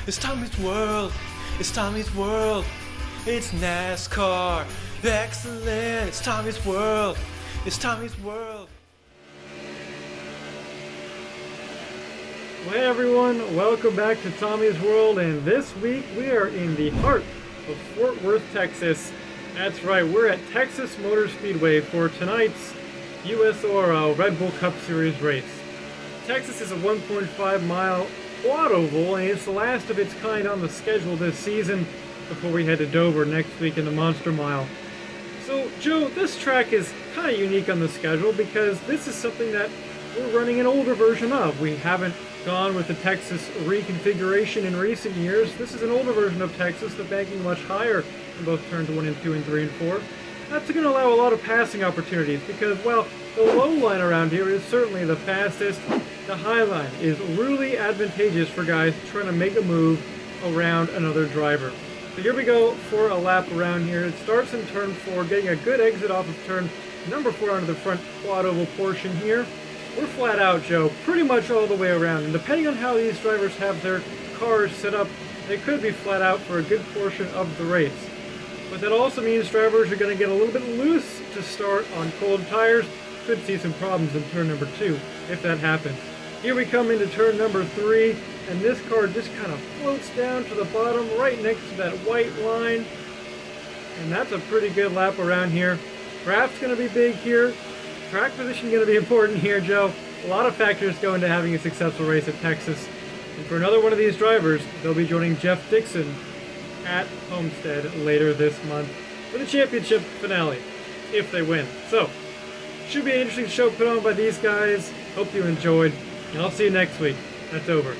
It's Tommy's World. It's Tommy's World. It's NASCAR. Excellent. It's Tommy's World. It's Tommy's World. Well, hey everyone, welcome back to Tommy's World, and this week we are in the heart of Fort Worth, Texas. That's right, we're at Texas Motor Speedway for tonight's USORL Red Bull Cup Series race. Texas is a 1.5 mile quad oval, and it's the last of its kind on the schedule this season before we head to Dover next week in the Monster Mile. So, Joe, this track is kind of unique on the schedule because this is something that we're running an older version of. We haven't gone with the Texas reconfiguration in recent years. This is an older version of Texas, the banking much higher in both turns 1 and 2 and 3 and 4. That's going to allow a lot of passing opportunities because, well, the low line around here is certainly the fastest. The high line is really advantageous for guys trying to make a move around another driver. So here we go for a lap around here. It starts in turn 4, getting a good exit off of turn number 4 onto the front quad oval portion here. We're flat out, Joe, pretty much all the way around. And depending on how these drivers have their cars set up, they could be flat out for a good portion of the race. But that also means drivers are going to get a little bit loose to start on cold tires. Could see some problems in turn number 2 if that happens. Here we come into turn number 3, and this car just kind of floats down to the bottom right next to that white line. And that's a pretty good lap around here. Draft's going to be big here. Track position going to be important here, Joe. A lot of factors go into having a successful race at Texas. And for another one of these drivers, they'll be joining Jeff Dixon at Homestead later this month for the championship finale, if they win. So, should be an interesting show put on by these guys. Hope you enjoyed, and I'll see you next week. That's over.